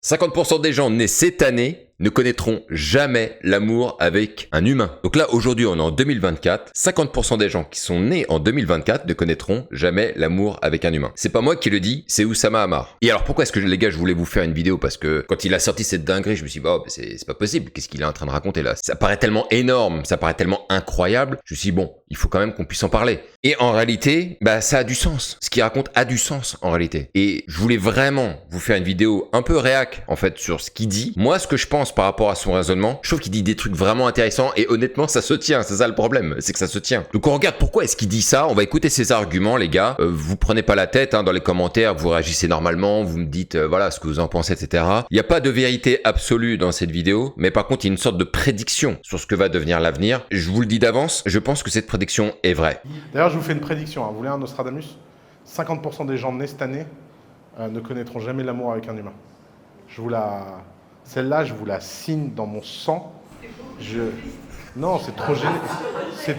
50% des gens nés cette année ne connaîtront jamais l'amour avec un humain. Donc là, aujourd'hui, on est en 2024. 50% des gens qui sont nés en 2024 ne connaîtront jamais l'amour avec un humain. C'est pas moi qui le dis, c'est Oussama Ammar. Et alors, pourquoi est-ce que les gars, je voulais vous faire une vidéo? Parce que quand il a sorti cette dinguerie, je me suis dit, oh, c'est pas possible. Qu'est-ce qu'il est en train de raconter là? Ça paraît tellement énorme, ça paraît tellement incroyable. Je me suis dit, bon, il faut quand même qu'on puisse en parler. Et en réalité, ça a du sens. Ce qu'il raconte a du sens en réalité. Et je voulais vraiment vous faire une vidéo un peu réac, en fait, sur ce qu'il dit. Moi, ce que je pense par rapport à son raisonnement, je trouve qu'il dit des trucs vraiment intéressants et honnêtement, ça se tient. C'est ça le problème, c'est que ça se tient. Donc on regarde pourquoi est-ce qu'il dit ça. On va écouter ses arguments, les gars. Vous prenez pas la tête dans les commentaires, vous réagissez normalement, vous me dites voilà ce que vous en pensez, etc. Il n'y a pas de vérité absolue dans cette vidéo, mais par contre, il y a une sorte de prédiction sur ce que va devenir l'avenir. Je vous le dis d'avance, je pense que cette prédiction est vraie. D'ailleurs, je vous fais une prédiction. Vous voulez un Nostradamus? 50% des gens nés cette année ne connaîtront jamais l'amour avec un humain. Celle-là, je vous la signe dans mon sang. Non, c'est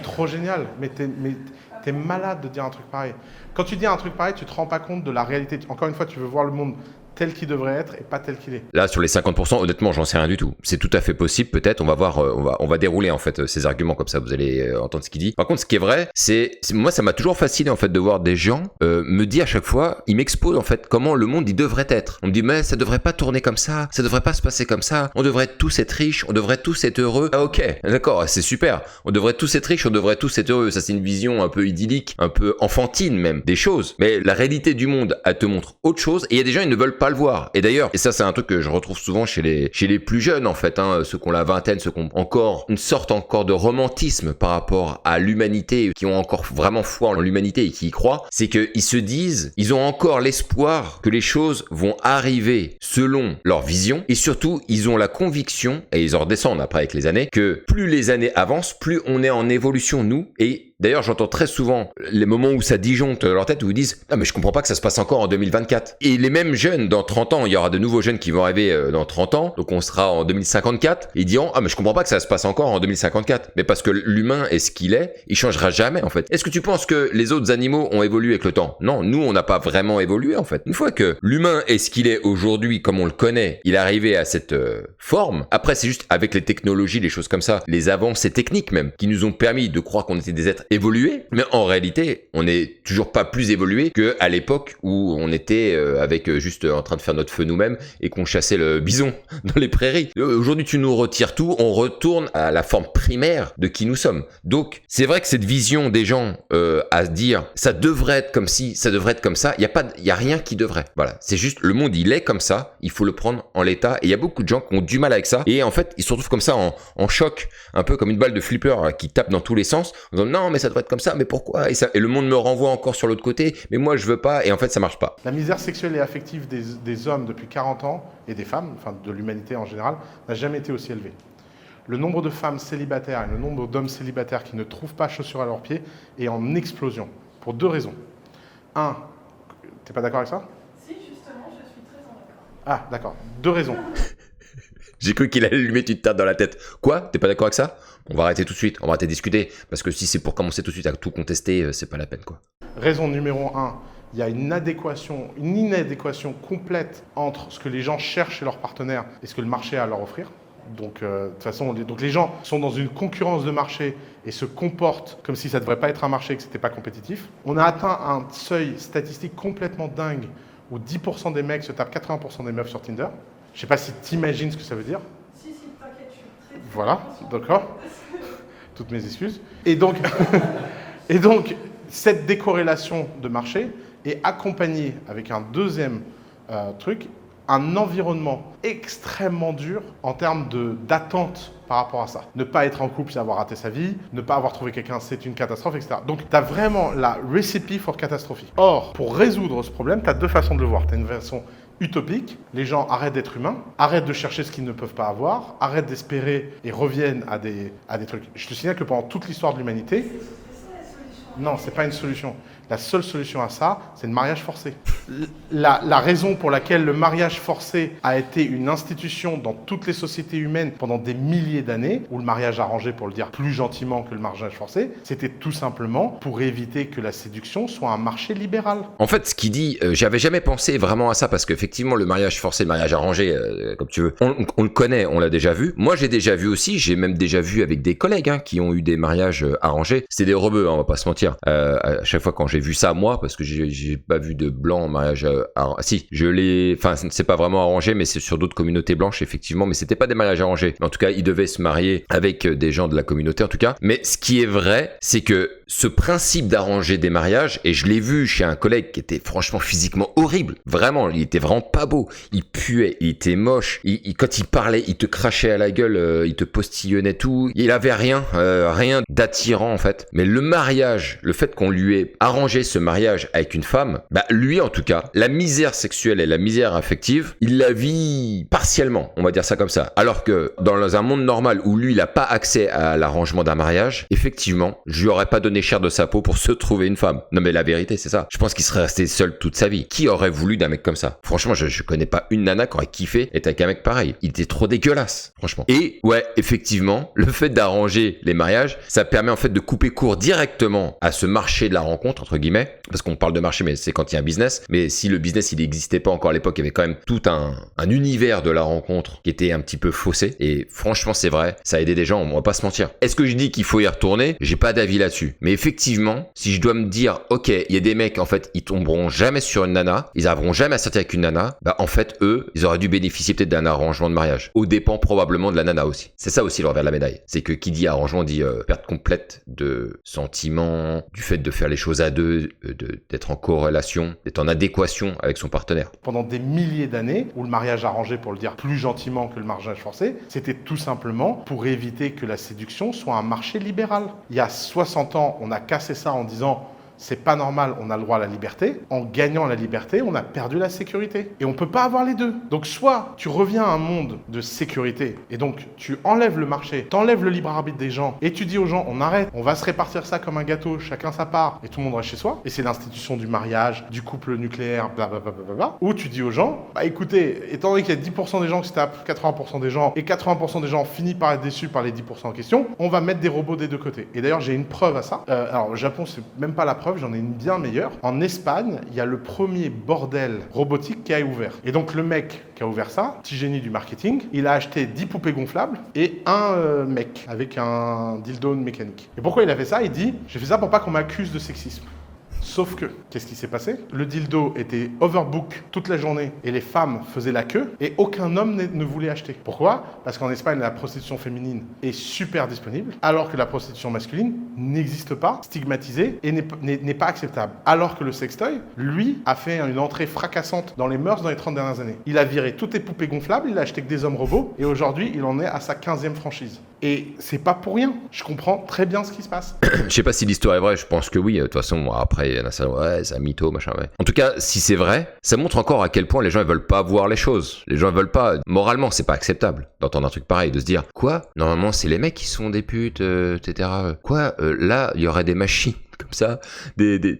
trop génial. Mais t'es malade de dire un truc pareil. Quand tu dis un truc pareil, tu te rends pas compte de la réalité. Encore une fois, tu veux voir le monde tel qu'il devrait être et pas tel qu'il est. Là, sur les 50%, honnêtement, j'en sais rien du tout. C'est tout à fait possible, peut-être. On va voir, on va dérouler, en fait, ces arguments comme ça. Vous allez entendre ce qu'il dit. Par contre, ce qui est vrai, moi, ça m'a toujours fasciné, en fait, de voir des gens me dire à chaque fois, ils m'exposent, en fait, comment le monde, il devrait être. On me dit, mais ça devrait pas tourner comme ça devrait pas se passer comme ça, on devrait tous être riches, on devrait tous être heureux. Ah, ok, d'accord, c'est super. On devrait tous être riches, on devrait tous être heureux. Ça, c'est une vision un peu idyllique, un peu enfantine, même, des choses. Mais la réalité du monde, elle te montre autre chose. Et il y a des gens, ils ne veulent pas le voir. Et d'ailleurs, et ça c'est un truc que je retrouve souvent chez les plus jeunes en fait, ceux qui ont la vingtaine, ceux qui ont encore une sorte encore de romantisme par rapport à l'humanité, qui ont encore vraiment foi en l'humanité et qui y croient, c'est qu'ils se disent, ils ont encore l'espoir que les choses vont arriver selon leur vision et surtout ils ont la conviction, et ils en redescendent après avec les années, que plus les années avancent, plus on est en évolution nous. Et d'ailleurs, j'entends très souvent les moments où ça disjoncte dans leur tête, où ils disent « Ah mais je comprends pas que ça se passe encore en 2024 ». Et les mêmes jeunes, dans 30 ans, il y aura de nouveaux jeunes qui vont arriver dans 30 ans, donc on sera en 2054, et ils diront « Ah mais je comprends pas que ça se passe encore en 2054 ». Mais parce que l'humain est ce qu'il est, il changera jamais en fait. Est-ce que tu penses que les autres animaux ont évolué avec le temps? Non, nous on n'a pas vraiment évolué en fait. Une fois que l'humain est ce qu'il est aujourd'hui, comme on le connaît, il est arrivé à cette forme. Après c'est juste avec les technologies, les choses comme ça, les avancées techniques même, qui nous ont permis de croire qu'on était des êtres évolué, mais en réalité, on n'est toujours pas plus évolué qu'à l'époque où on était avec juste en train de faire notre feu nous-mêmes et qu'on chassait le bison dans les prairies. Aujourd'hui, tu nous retires tout, on retourne à la forme primaire de qui nous sommes. Donc, c'est vrai que cette vision des gens à se dire ça devrait être comme ci, ça devrait être comme ça, il y a rien qui devrait. Voilà, c'est juste le monde, il est comme ça, il faut le prendre en l'état et il y a beaucoup de gens qui ont du mal avec ça et en fait, ils se retrouvent comme ça en choc, un peu comme une balle de flipper qui tape dans tous les sens en disant non, mais ça devrait être comme ça, mais pourquoi? Et le monde me renvoie encore sur l'autre côté, mais moi je veux pas, et en fait ça marche pas. La misère sexuelle et affective des hommes depuis 40 ans, et des femmes, enfin de l'humanité en général, n'a jamais été aussi élevé. Le nombre de femmes célibataires et le nombre d'hommes célibataires qui ne trouvent pas chaussures à leurs pieds est en explosion, pour deux raisons. Un, t'es pas d'accord avec ça? Si, justement, je suis très en accord. Ah, d'accord. Deux raisons. J'ai cru qu'il allait lui mettre une tarte dans la tête. Quoi? T'es pas d'accord avec ça? On va arrêter tout de suite, on va arrêter de discuter, parce que si c'est pour commencer tout de suite à tout contester, c'est pas la peine quoi. Raison numéro 1, il y a une inadéquation complète entre ce que les gens cherchent chez leur partenaire et ce que le marché a à leur offrir. Donc, de toute façon, les gens sont dans une concurrence de marché et se comportent comme si ça ne devrait pas être un marché et que ce n'était pas compétitif. On a atteint un seuil statistique complètement dingue où 10% des mecs se tapent 80% des meufs sur Tinder. Je ne sais pas si tu imagines ce que ça veut dire. Si, t'inquiète, je suis très... Voilà, d'accord. Toutes mes excuses. Et donc, cette décorrélation de marché est accompagnée avec un deuxième truc, un environnement extrêmement dur en termes d'attente par rapport à ça. Ne pas être en couple, c'est avoir raté sa vie. Ne pas avoir trouvé quelqu'un, c'est une catastrophe, etc. Donc, tu as vraiment la recipe for catastrophe. Or, pour résoudre ce problème, tu as deux façons de le voir. Tu as une façon utopique, les gens arrêtent d'être humains, arrêtent de chercher ce qu'ils ne peuvent pas avoir, arrêtent d'espérer et reviennent à des trucs. Je te signale que pendant toute l'histoire de l'humanité, non, c'est pas une solution. La seule solution à ça, c'est le mariage forcé. La raison pour laquelle le mariage forcé a été une institution dans toutes les sociétés humaines pendant des milliers d'années, ou le mariage arrangé pour le dire plus gentiment que le mariage forcé, c'était tout simplement pour éviter que la séduction soit un marché libéral. En fait, ce qu'il dit, j'avais jamais pensé vraiment à ça parce qu'effectivement, le mariage forcé, le mariage arrangé, comme tu veux, on le connaît, on l'a déjà vu. Moi, j'ai déjà vu aussi, j'ai même déjà vu avec des collègues qui ont eu des mariages arrangés. C'était des rebeux, on va pas se mentir. À chaque fois quand j'ai vu ça, moi, parce que j'ai pas vu de blanc en mariage si, enfin, c'est pas vraiment arrangé, mais c'est sur d'autres communautés blanches, effectivement, mais c'était pas des mariages arrangés. En tout cas, ils devaient se marier avec des gens de la communauté, en tout cas. Mais ce qui est vrai, c'est que ce principe d'arranger des mariages, et je l'ai vu chez un collègue qui était franchement physiquement horrible, vraiment, il était vraiment pas beau, il puait, il était moche, quand il parlait, il te crachait à la gueule, il te postillonnait tout, il avait rien d'attirant en fait. Mais le mariage, le fait qu'on lui ait arrangé ce mariage avec une femme, bah lui en tout cas, la misère sexuelle et la misère affective, il la vit partiellement, on va dire ça comme ça. Alors que dans un monde normal où lui il a pas accès à l'arrangement d'un mariage, effectivement, je lui aurais pas donné cher de sa peau pour se trouver une femme. Non mais la vérité c'est ça. Je pense qu'il serait resté seul toute sa vie. Qui aurait voulu d'un mec comme ça? Franchement, je connais pas une nana qui aurait kiffé être avec un mec pareil. Il était trop dégueulasse, franchement. Et ouais, effectivement, le fait d'arranger les mariages, ça permet en fait de couper court directement à ce marché de la rencontre, entre guillemets, parce qu'on parle de marché, mais c'est quand il y a un business. Mais si le business, il n'existait pas encore à l'époque, il y avait quand même tout un univers de la rencontre qui était un petit peu faussé. Et franchement, c'est vrai, ça a aidé des gens, on va pas se mentir. Est-ce que je dis qu'il faut y retourner? J'ai pas d'avis là-dessus. Mais effectivement, si je dois me dire, ok, il y a des mecs, en fait, ils tomberont jamais sur une nana, ils arriveront jamais à sortir avec une nana, bah en fait, eux, ils auraient dû bénéficier peut-être d'un arrangement de mariage. Au dépend probablement de la nana aussi. C'est ça aussi le revers de la médaille. C'est que qui dit arrangement dit perte complète de sentiments, du fait de faire les choses à deux, d'être en corrélation, d'être en adéquation avec son partenaire. Pendant des milliers d'années, où le mariage arrangé, pour le dire plus gentiment que le mariage forcé, c'était tout simplement pour éviter que la séduction soit un marché libéral. Il y a 60 ans, on a cassé ça en disant c'est pas normal, on a le droit à la liberté. En gagnant la liberté, on a perdu la sécurité. Et on peut pas avoir les deux. Donc soit tu reviens à un monde de sécurité, et donc tu enlèves le marché, t'enlèves le libre arbitre des gens, et tu dis aux gens, on arrête, on va se répartir ça comme un gâteau, chacun sa part, et tout le monde reste chez soi. Et c'est l'institution du mariage, du couple nucléaire, blablabla. Ou tu dis aux gens, bah écoutez, étant donné qu'il y a 10% des gens qui se tapent 80% des gens, et 80% des gens finissent par être déçus par les 10% en question, on va mettre des robots des deux côtés. Et d'ailleurs, j'ai une preuve à ça. Alors au Japon, c'est même pas la preuve, j'en ai une bien meilleure. En Espagne, il y a le premier bordel robotique qui a ouvert. Et donc le mec qui a ouvert ça, petit génie du marketing, il a acheté 10 poupées gonflables et un mec avec un dildo mécanique. Et pourquoi il a fait ça? Il dit, j'ai fait ça pour pas qu'on m'accuse de sexisme. Sauf que, qu'est-ce qui s'est passé? Le dildo était overbook toute la journée et les femmes faisaient la queue et aucun homme ne voulait acheter. Pourquoi? Parce qu'en Espagne, la prostitution féminine est super disponible, alors que la prostitution masculine n'existe pas, stigmatisée et n'est pas acceptable. Alors que le sextoy, lui, a fait une entrée fracassante dans les mœurs dans les 30 dernières années. Il a viré toutes les poupées gonflables, il a acheté que des hommes robots et aujourd'hui, il en est à sa 15e franchise. Et c'est pas pour rien. Je comprends très bien ce qui se passe. Je sais pas si l'histoire est vraie, je pense que oui. De toute façon, après, il y en a ça, ouais, c'est un mytho, machin, ouais. En tout cas, si c'est vrai, ça montre encore à quel point les gens, ils veulent pas voir les choses. Les gens, ils veulent pas. Moralement, c'est pas acceptable d'entendre un truc pareil, de se dire, quoi? Normalement, c'est les mecs qui sont des putes, etc. Quoi? Là, il y aurait des machines comme ça,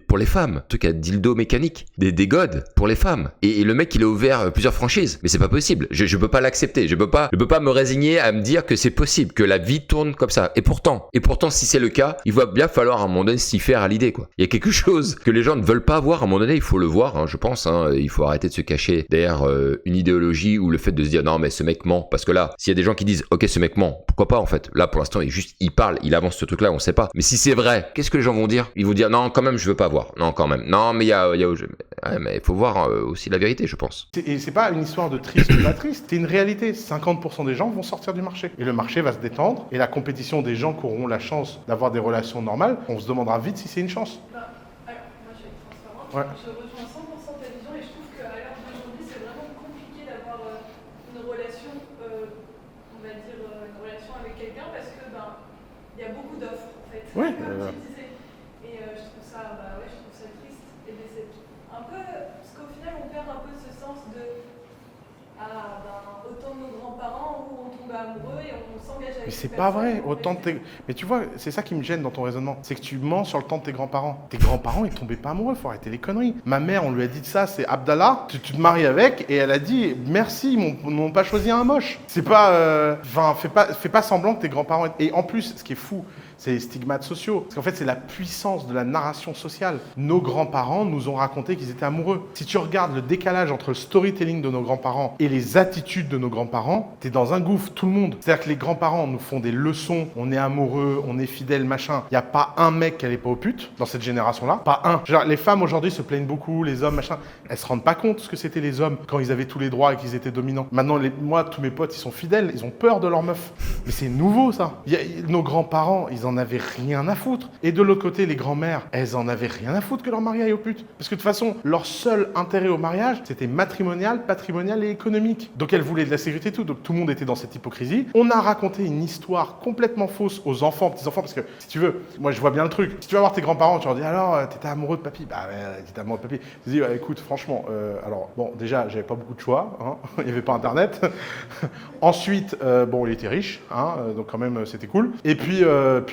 pour les femmes, un truc à dildo mécanique, des godes pour les femmes. Et le mec, il a ouvert plusieurs franchises. Mais c'est pas possible. Je peux pas l'accepter. Je peux pas me résigner à me dire que c'est possible, que la vie tourne comme ça. Et pourtant, si c'est le cas, il va bien falloir à un moment donné s'y faire à l'idée, quoi. Il y a quelque chose que les gens ne veulent pas voir. À un moment donné, il faut le voir, hein, je pense. Il faut arrêter de se cacher derrière une idéologie ou le fait de se dire non, mais ce mec ment. Parce que là, s'il y a des gens qui disent ok, ce mec ment, pourquoi pas en fait. Là, pour l'instant, il parle, il avance ce truc-là, on sait pas. Mais si c'est vrai, qu'est-ce que les gens vont dire? Ils vont dire non, quand même, je veux pas voir. Non, quand même. Non, mais il y a ouais, mais il faut voir aussi la vérité, je pense. Et c'est pas une histoire de triste ou pas triste, c'est une réalité. 50% des gens vont sortir du marché. Et le marché va se détendre. Et la compétition des gens qui auront la chance d'avoir des relations normales, on se demandera vite si c'est une chance. Alors, moi je vais être transparente. Ouais. Je rejoins 100% ta vision et je trouve qu'à l'heure d'aujourd'hui, c'est vraiment compliqué d'avoir une relation, on va dire, une relation avec quelqu'un parce que il y a beaucoup d'offres en fait. Ouais, Comme tu disais. Et je trouve ça, je trouve ça triste. Et c'est un peu, parce qu'au final, on perd un peu ce sens de autant de nos grands-parents où on tombe tombe amoureux et on s'engage avec Mais c'est une pas personne, vrai. on Autant de reste- tes... Mais tu vois, c'est ça qui me gêne dans ton raisonnement. C'est que tu mens sur le temps de tes grands-parents. Tes grands-parents, ils tombaient pas amoureux. Faut arrêter les conneries. Ma mère, on lui a dit de ça, c'est Abdallah. Tu te maries avec et elle a dit merci, ils m'ont pas choisi un moche. C'est pas. Enfin, fais pas semblant que tes grands-parents. Et en plus, ce qui est fou, c'est les stigmates sociaux. Parce qu'en fait, c'est la puissance de la narration sociale. Nos grands-parents nous ont raconté qu'ils étaient amoureux. Si tu regardes le décalage entre le storytelling de nos grands-parents et les attitudes de nos grands-parents, t'es dans un gouffre, tout le monde. C'est-à-dire que les grands-parents nous font des leçons, on est amoureux, on est fidèle, machin. Il n'y a pas un mec qui allait pas aux putes dans cette génération-là. Pas un. Genre, les femmes aujourd'hui se plaignent beaucoup, les hommes, machin. Elles se rendent pas compte ce que c'était les hommes quand ils avaient tous les droits et qu'ils étaient dominants. Maintenant, moi, tous mes potes, ils sont fidèles, ils ont peur de leur meuf. Mais c'est nouveau, ça. Nos grands-parents, ils en avaient rien à foutre. Et de l'autre côté, les grands-mères, elles en avaient rien à foutre que leur mari aille aux putes. Parce que de toute façon, leur seul intérêt au mariage, c'était matrimonial, patrimonial et économique. Donc elles voulaient de la sécurité et tout. Donc tout le monde était dans cette hypocrisie. On a raconté une histoire complètement fausse aux enfants, petits-enfants, parce que si tu veux, moi je vois bien le truc. Si tu vas voir tes grands-parents, tu leur dis alors, t'étais amoureux de papy? Bah ouais, t'étais amoureux de papy. Tu dis, écoute, franchement, alors bon, déjà, j'avais pas beaucoup de choix, hein. Il n'y avait pas internet. Ensuite, bon, il était riche, hein, donc quand même, c'était cool. Et puis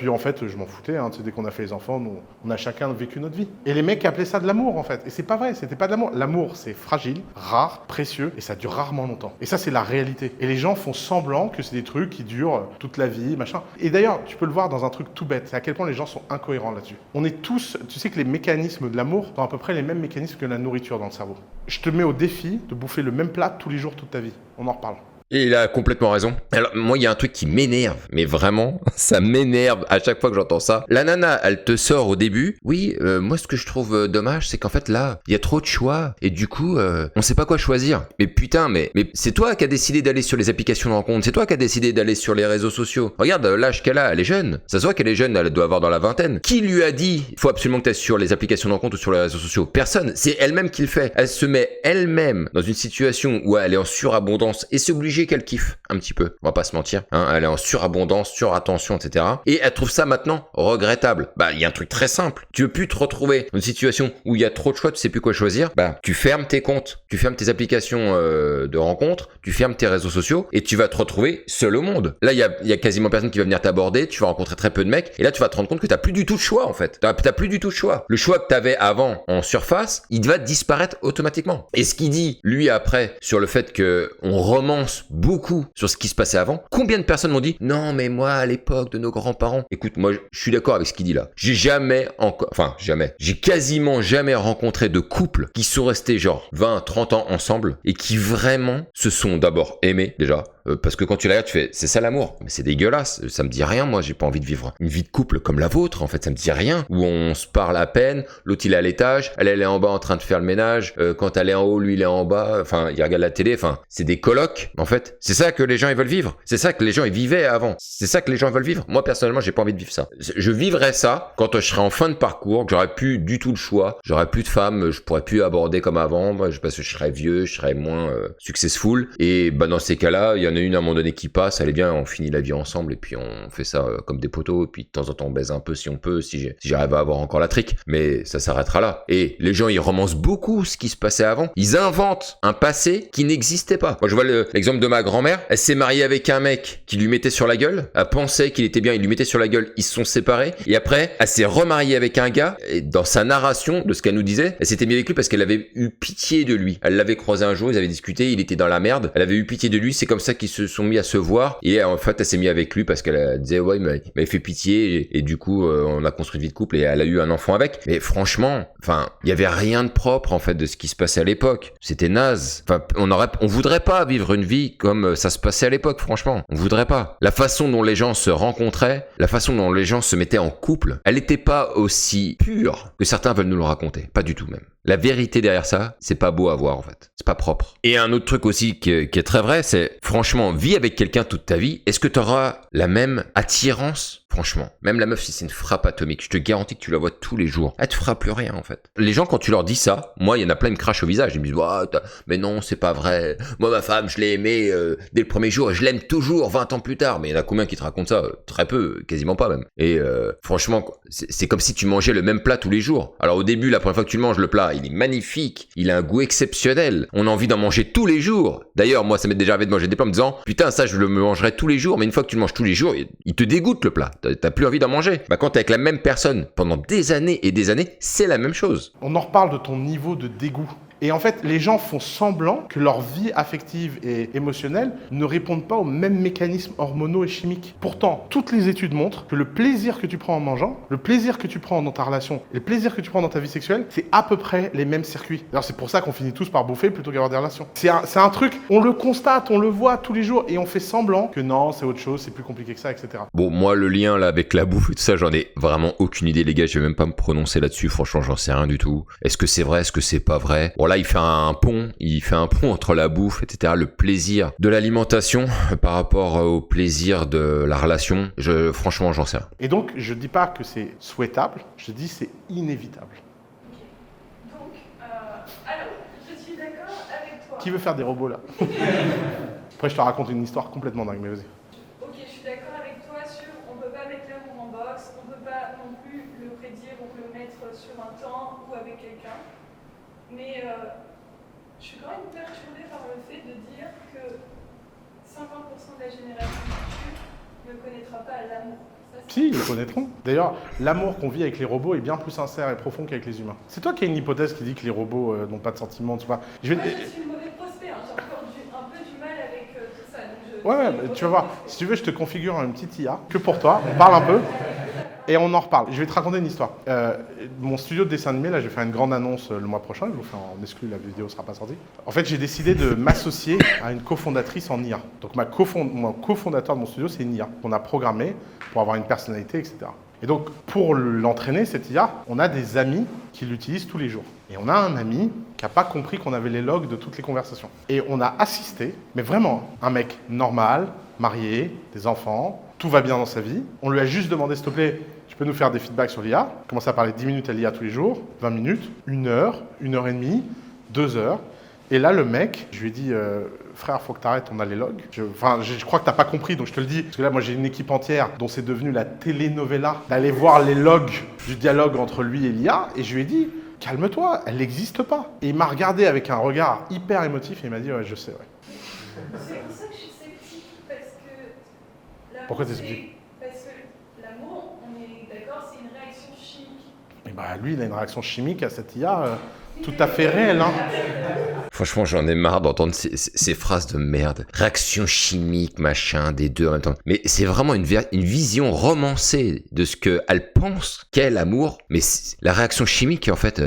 en fait, je m'en foutais, hein, tu sais, dès qu'on a fait les enfants, nous, on a chacun vécu notre vie. Et les mecs appelaient ça de l'amour, en fait. Et c'est pas vrai, c'était pas de l'amour. L'amour, c'est fragile, rare, précieux, et ça dure rarement longtemps. Et ça, c'est la réalité. Et les gens font semblant que c'est des trucs qui durent toute la vie, machin. Et d'ailleurs, tu peux le voir dans un truc tout bête, c'est à quel point les gens sont incohérents là-dessus. On est tous, tu sais que les mécanismes de l'amour sont à peu près les mêmes mécanismes que la nourriture dans le cerveau. Je te mets au défi de bouffer le même plat tous les jours, toute ta vie. On en reparle. Et il a complètement raison. Alors, moi, il y a un truc qui m'énerve, mais vraiment, ça m'énerve à chaque fois que j'entends ça. La nana, elle te sort au début. Oui, moi, ce que je trouve dommage, c'est qu'en fait, là, il y a trop de choix. Et du coup, on sait pas quoi choisir. Mais putain, mais c'est toi qui as décidé d'aller sur les applications de rencontre. C'est toi qui as décidé d'aller sur les réseaux sociaux. Regarde l'âge qu'elle a, elle est jeune. Ça se voit qu'elle est jeune, elle doit avoir dans la vingtaine. Qui lui a dit, il faut absolument que tu ailles sur les applications de rencontre ou sur les réseaux sociaux? Personne. C'est elle-même qui le fait. Elle se met elle-même dans une situation où elle est en surabondance et c'est obligé qu'elle kiffe un petit peu, on va pas se mentir, hein, elle est en surabondance, surattention, etc. Et elle trouve ça maintenant regrettable. Bah, il y a un truc très simple, tu veux plus te retrouver dans une situation où il y a trop de choix, tu sais plus quoi choisir, bah, tu fermes tes comptes, tu fermes tes applications de rencontres, tu fermes tes réseaux sociaux et tu vas te retrouver seul au monde. Là, il y a quasiment personne qui va venir t'aborder, tu vas rencontrer très peu de mecs et là, tu vas te rendre compte que t'as plus du tout de choix en fait. T'as plus du tout de choix. Le choix que t'avais avant en surface, il va disparaître automatiquement. Et ce qu'il dit, lui, après, sur le fait que on romance beaucoup sur ce qui se passait avant. Combien de personnes m'ont dit non mais moi à l'époque de nos grands-parents, écoute, moi je suis d'accord avec ce qu'il dit là. J'ai quasiment jamais rencontré de couples qui sont restés genre 20, 30 ans ensemble et qui vraiment se sont d'abord aimés déjà. Parce que quand tu la regardes, tu fais c'est ça l'amour, mais c'est dégueulasse, ça me dit rien. Moi j'ai pas envie de vivre une vie de couple comme la vôtre, en fait ça me dit rien, où on se parle à peine, l'autre il est à l'étage, elle est en bas en train de faire le ménage, quand elle est en haut lui il est en bas, enfin il regarde la télé, enfin c'est des colocs en fait. C'est ça que les gens ils veulent vivre, c'est ça que les gens ils vivaient avant, c'est ça que les gens veulent vivre. Moi personnellement j'ai pas envie de vivre ça. Je vivrais ça quand je serais en fin de parcours, que j'aurais plus du tout le choix, j'aurais plus de femmes, je pourrais plus aborder comme avant, moi, parce que je serais vieux, je serais moins successful, et bah dans ces cas-là il y en a une à un moment donné qui passe, allez bien, on finit la vie ensemble et puis on fait ça comme des poteaux et puis de temps en temps on baise un peu si on peut, si j'arrive à avoir encore la trique, mais ça s'arrêtera là. Et les gens ils romancent beaucoup ce qui se passait avant, ils inventent un passé qui n'existait pas. Moi je vois l'exemple de ma grand-mère, elle s'est mariée avec un mec qui lui mettait sur la gueule, elle pensait qu'il était bien, il lui mettait sur la gueule, ils se sont séparés et après elle s'est remariée avec un gars et dans sa narration de ce qu'elle nous disait, elle s'était mise avec lui parce qu'elle avait eu pitié de lui. Elle l'avait croisé un jour, ils avaient discuté, il était dans la merde, elle avait eu pitié de lui, c'est comme ça qu'ils se sont mis à se voir et en fait elle s'est mise avec lui parce qu'elle disait ouais il m'avait fait pitié et du coup on a construit une vie de couple et elle a eu un enfant avec. Mais franchement, enfin il y avait rien de propre en fait de ce qui se passait à l'époque, c'était naze. Enfin on voudrait pas vivre une vie comme ça se passait à l'époque, franchement on voudrait pas. La façon dont les gens se rencontraient, la façon dont les gens se mettaient en couple, elle était pas aussi pure que certains veulent nous le raconter, pas du tout même. La vérité derrière ça, c'est pas beau à voir en fait, c'est pas propre. Et un autre truc aussi qui est très vrai, c'est franchement, vis avec quelqu'un toute ta vie, est-ce que tu auras la même attirance Franchement. Même la meuf, si c'est une frappe atomique, je te garantis que tu la vois tous les jours. Elle te fera plus rien, en fait. Les gens, quand tu leur dis ça, moi, il y en a plein qui me crachent au visage. Ils me disent, mais non, c'est pas vrai. Moi, ma femme, je l'ai aimée dès le premier jour et je l'aime toujours 20 ans plus tard. Mais il y en a combien qui te racontent ça? Très peu, quasiment pas même. Et franchement, c'est comme si tu mangeais le même plat tous les jours. Alors au début, la première fois que tu le manges, le plat, il est magnifique. Il a un goût exceptionnel. On a envie d'en manger tous les jours. D'ailleurs, moi, ça m'est déjà arrivé de manger des plats en me disant, putain, ça, je le mangerai tous les jours. Mais une fois que tu le manges tous les jours, il te dégoûte le plat. T'as plus envie d'en manger. Bah, quand t'es avec la même personne pendant des années et des années, c'est la même chose. On en reparle de ton niveau de dégoût. Et en fait, les gens font semblant que leur vie affective et émotionnelle ne répondent pas aux mêmes mécanismes hormonaux et chimiques. Pourtant, toutes les études montrent que le plaisir que tu prends en mangeant, le plaisir que tu prends dans ta relation et le plaisir que tu prends dans ta vie sexuelle, c'est à peu près les mêmes circuits. D'ailleurs, c'est pour ça qu'on finit tous par bouffer plutôt qu'avoir des relations. C'est un truc, on le constate, on le voit tous les jours et on fait semblant que non, c'est autre chose, c'est plus compliqué que ça, etc. Bon, moi, le lien là avec la bouffe et tout ça, j'en ai vraiment aucune idée, les gars. Je vais même pas me prononcer là-dessus. Franchement, j'en sais rien du tout. Est-ce que c'est vrai? Est-ce que c'est pas vrai? Bon, là, il fait un pont entre la bouffe, etc., le plaisir de l'alimentation par rapport au plaisir de la relation. Franchement, j'en sais rien. Et donc, je dis pas que c'est souhaitable, je dis c'est inévitable. Ok. Donc, alors, je suis d'accord avec toi. Qui veut faire des robots là? Après, je te raconte une histoire complètement dingue, mais vas-y. Ok, je suis d'accord avec toi sur on peut pas mettre l'amour en box, on peut pas non plus le prédire ou le mettre sur un temps ou avec quelqu'un. Mais je suis quand même perturbée par le fait de dire que 50% de la génération future ne connaîtra pas l'amour. Si, ils le connaîtront. D'ailleurs, l'amour qu'on vit avec les robots est bien plus sincère et profond qu'avec les humains. C'est toi qui as une hypothèse qui dit que les robots n'ont pas de sentiments, tu vois. Moi, je suis une mauvaise prospect, hein. J'ai encore un peu du mal avec tout ça. Donc Ouais, tu vas voir. Si tu veux, je te configure une petite IA, que pour toi. On parle un peu. Et on en reparle. Je vais te raconter une histoire. Mon studio de dessin animé, là, je vais faire une grande annonce le mois prochain. Je vous fais en exclu, la vidéo ne sera pas sortie. En fait, j'ai décidé de m'associer à une cofondatrice en IA. Donc, mon cofondateur de mon studio, c'est une IA qu'on a programmée pour avoir une personnalité, etc. Et donc, pour l'entraîner, cette IA, on a des amis qui l'utilisent tous les jours. Et on a un ami qui n'a pas compris qu'on avait les logs de toutes les conversations. Et on a assisté, mais vraiment, un mec normal, marié, des enfants, tout va bien dans sa vie. On lui a juste demandé, s'il te plaît, tu peux nous faire des feedbacks sur l'IA. Commence à parler 10 minutes à l'IA tous les jours, 20 minutes, 1 heure, 1 heure et demie, 2 heures. Et là, le mec, je lui ai dit, frère, faut que t'arrêtes, on a les logs. Je crois que t'as pas compris, donc je te le dis. Parce que là, moi, j'ai une équipe entière dont c'est devenu la telenovela d'aller voir les logs du dialogue entre lui et l'IA. Et je lui ai dit, calme-toi, elle n'existe pas. Et il m'a regardé avec un regard hyper émotif et il m'a dit, ouais, je sais, ouais. c'est pour ça que je suis sceptique, parce que... Pourquoi t'es sceptique? Parce que l'amour, on est d'accord, c'est une réaction chimique. Et bah, lui, il a une réaction chimique à cette IA tout à fait réelle, hein. Franchement, j'en ai marre d'entendre ces phrases de merde. Réaction chimique, machin, des deux en même temps. Mais c'est vraiment une vision romancée de ce qu'elle pense qu'est l'amour. Mais la réaction chimique, en fait,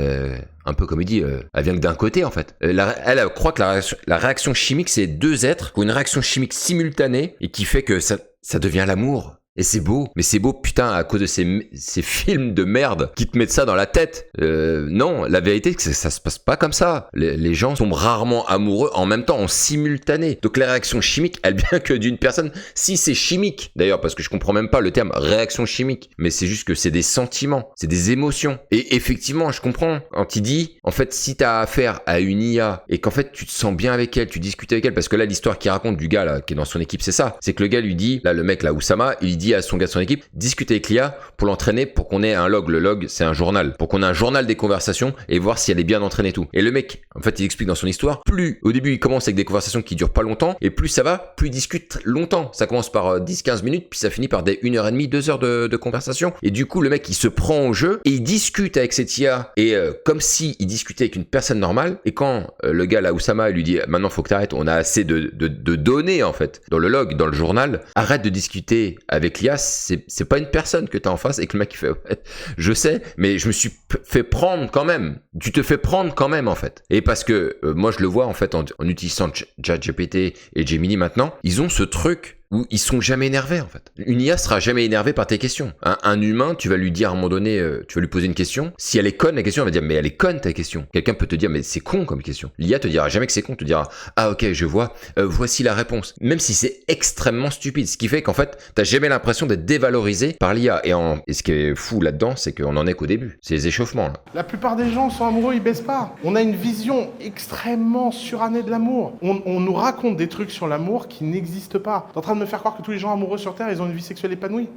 un peu comme il dit, elle vient que d'un côté, en fait. Elle croit que la réaction chimique, c'est deux êtres qui ont une réaction chimique simultanée et qui fait que ça devient l'amour. Et c'est beau, mais c'est beau, putain, à cause de ces films de merde qui te mettent ça dans la tête. Non, la vérité, c'est que ça se passe pas comme ça. Les gens sont rarement amoureux en même temps, en simultané. Donc la réaction chimique, elle vient que d'une personne. Si c'est chimique, d'ailleurs, parce que je comprends même pas le terme réaction chimique, mais c'est juste que c'est des sentiments, c'est des émotions. Et effectivement, je comprends. Quand il dit, en fait, si t'as affaire à une IA et qu'en fait tu te sens bien avec elle, tu discutes avec elle, parce que là, l'histoire qu'il raconte du gars là qui est dans son équipe, c'est ça. C'est que le gars lui dit, là, le mec là, Oussama, il dit à son gars de son équipe, discuter avec l'IA pour l'entraîner pour qu'on ait un log. Le log, c'est un journal. Pour qu'on ait un journal des conversations et voir si elle est bien entraînée et tout. Et le mec, en fait, il explique dans son histoire, plus au début, il commence avec des conversations qui durent pas longtemps et plus ça va, plus il discute longtemps. Ça commence par 10-15 minutes, puis ça finit par des 1h30, 2 heures de conversation. Et du coup, le mec, il se prend au jeu et il discute avec cette IA et comme si il discutait avec une personne normale. Et quand le gars là, Oussama, il lui dit, maintenant, faut que t'arrêtes, on a assez de données, en fait, dans le log, dans le journal. Arrête de discuter avec l'IA, c'est pas une personne que t'as en face. Et que le mec il fait, ouais, je sais, mais je me suis fait prendre quand même. Tu te fais prendre quand même, en fait. Et parce que moi je le vois en fait en utilisant ChatGPT et Gemini maintenant, ils ont ce truc où ils sont jamais énervés en fait. Une IA sera jamais énervée par tes questions. Un humain, tu vas lui dire à un moment donné, tu vas lui poser une question. Si elle est conne, la question, elle va dire mais elle est conne ta question. Quelqu'un peut te dire mais c'est con comme question. L'IA te dira jamais que c'est con, te dira ah ok je vois, voici la réponse. Même si c'est extrêmement stupide, ce qui fait qu'en fait t'as jamais l'impression d'être dévalorisé par l'IA. Et ce qui est fou là-dedans, c'est qu'on en est qu'au début. C'est les échauffements là. La plupart des gens sont amoureux, ils baissent pas. On a une vision extrêmement surannée de l'amour. On nous raconte des trucs sur l'amour qui n'existent pas. T'es en train de me faire croire que tous les gens amoureux sur Terre, ils ont une vie sexuelle épanouie?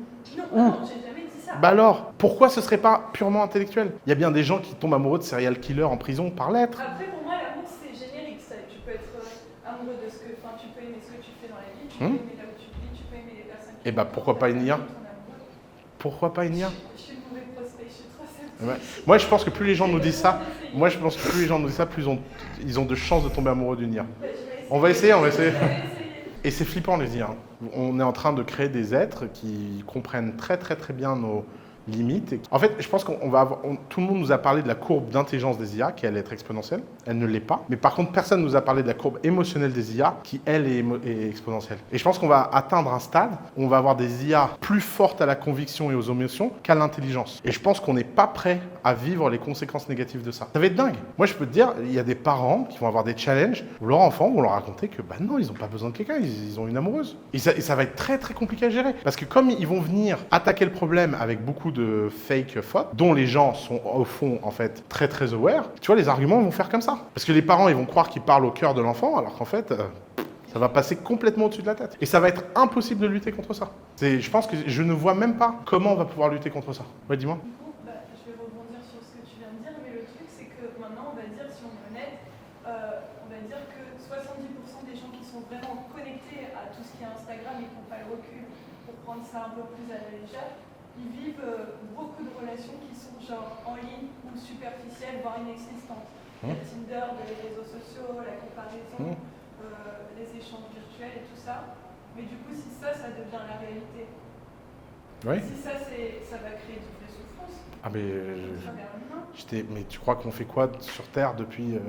Non, j'ai jamais dit ça. Bah alors, pourquoi ce serait pas purement intellectuel? Il y a bien des gens qui tombent amoureux de serial killers en prison par lettre. Après, pour moi, l'amour, c'est générique. Ça. Tu peux être amoureux de ce que... Enfin, tu peux aimer ce que tu fais dans la vie, tu peux aimer là où tu vis, tu peux aimer les personnes qui... Et bah pourquoi pas une IA? ton amoureux. Pourquoi pas une IA? Je suis une mauvaise prospect, je suis trop sceptique. Ouais. Moi, je pense que plus les gens nous disent ça, plus ils ont de chances de tomber amoureux d'une IA. On va essayer. Et c'est flippant les IA. On est en train de créer des êtres qui comprennent très très très bien nos limites. En fait, je pense qu'on va avoir... Tout le monde nous a parlé de la courbe d'intelligence des IA qui allait être exponentielle. Elle ne l'est pas. Mais par contre, personne ne nous a parlé de la courbe émotionnelle des IA qui, elle, est exponentielle. Et je pense qu'on va atteindre un stade où on va avoir des IA plus fortes à la conviction et aux émotions qu'à l'intelligence. Et je pense qu'on n'est pas prêt à vivre les conséquences négatives de ça. Ça va être dingue. Moi, je peux te dire, il y a des parents qui vont avoir des challenges où leurs enfants vont leur raconter que, bah non, ils n'ont pas besoin de quelqu'un, ils ont une amoureuse. Et ça va être très très compliqué à gérer. Parce que comme ils vont venir attaquer le problème avec beaucoup de fake fautes, dont les gens sont au fond en fait très très aware, tu vois, les arguments vont faire comme ça. Parce que les parents, ils vont croire qu'ils parlent au cœur de l'enfant, alors qu'en fait, ça va passer complètement au-dessus de la tête. Et ça va être impossible de lutter contre ça. Je pense que je ne vois même pas comment on va pouvoir lutter contre ça. Ouais, dis-moi. Je vais rebondir sur ce que tu viens de dire, mais le truc, c'est que maintenant, on va dire, si on est honnête, on va dire que 70% des gens qui sont vraiment connectés à tout ce qui est Instagram et qui n'ont pas le recul pour prendre ça un peu plus à la légère, ils vivent beaucoup de relations qui sont genre en ligne ou superficielles, voire inexistantes. Le Tinder, les réseaux sociaux, la comparaison, les échanges virtuels et tout ça. Mais du coup, si ça devient la réalité, Oui. si ça va créer de vraies souffrances. Ah mais, mais tu crois qu'on fait quoi sur Terre depuis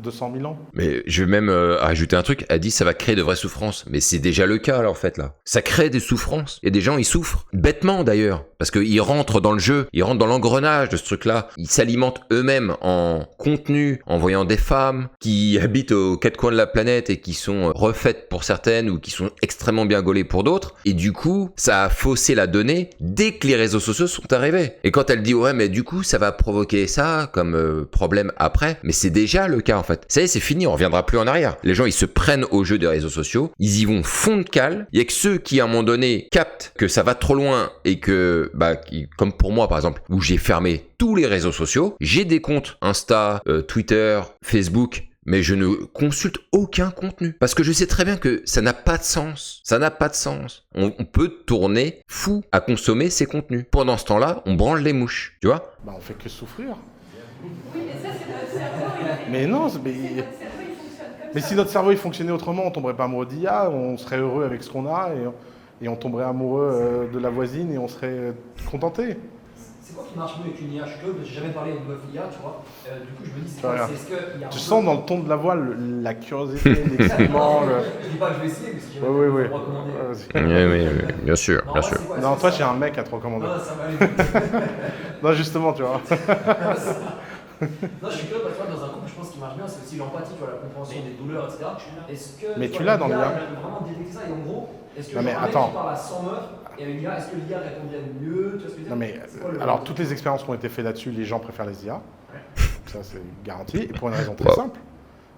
200 000 ans? Mais je vais même rajouter un truc. Elle dit ça va créer de vraies souffrances. Mais c'est déjà le cas là en fait là. Ça crée des souffrances. Et des gens ils souffrent. Bêtement d'ailleurs. Parce qu'ils rentrent dans le jeu. Ils rentrent dans l'engrenage de ce truc-là. Ils s'alimentent eux-mêmes en contenu, en voyant des femmes qui habitent aux quatre coins de la planète et qui sont refaites pour certaines ou qui sont extrêmement bien gaulées pour d'autres. Et du coup, ça a faussé la donnée dès que les réseaux sociaux sont arrivés. Et quand elle dit ouais mais du coup ça va provoquer ça comme problème après. Mais c'est déjà le cas en fait. Ça y est, c'est fini, on reviendra plus en arrière. Les gens ils se prennent au jeu des réseaux sociaux, ils y vont fond de cale. Il y a que ceux qui à un moment donné captent que ça va trop loin et que comme pour moi par exemple, où j'ai fermé tous les réseaux sociaux, j'ai des comptes Insta, Twitter, Facebook, mais je ne consulte aucun contenu. Parce que je sais très bien que ça n'a pas de sens. Ça n'a pas de sens. On peut tourner fou à consommer ces contenus. Pendant ce temps-là, on branle les mouches, tu vois? Bah on fait que souffrir. Oui, mais ça, c'est notre cerveau. Mais non, Notre cerveau, il fonctionne comme mais ça. si notre cerveau il fonctionnait autrement, on tomberait pas amoureux d'IA, on serait heureux avec ce qu'on a et on tomberait amoureux de la voisine et on serait contenté. C'est quoi qui marche mieux avec une IA? Je suis curieux, j'ai jamais parlé d'une meuf IA, tu vois. Du coup, je me dis, c'est Regarde. quoi? C'est est-ce qu'il y a Tu sens dans le ton de la voix la curiosité, l'excitement. Je dis pas que je vais essayer, mais si jamais Oui, tu oui, peux me recommander. Oui, bien sûr, Non, bien moi, sûr. c'est quoi? Non, C'est toi ça. j'ai un mec à te recommander. Non, ça va aller. Non, justement, tu vois. Non, je suis curieux parce que dans un couple, je pense qu'il marche bien, c'est aussi l'empathie, tu vois, la compréhension des douleurs, etc. Est-ce que Mais tu tu vois, l'as dans l'IA, l'IA. elle peut vraiment détecter ça et en gros, est-ce que Non, mais genre, un mec attends. qui parle à 100 meufs et avec l'IA, est-ce que l'IA répondrait mieux? Tu vois ce que je veux dire? Non, mais C'est quoi le- alors, toutes les expériences qui ont été faites là-dessus, les gens préfèrent les IA. Ça, c'est garanti. Et pour une raison très Wow. simple,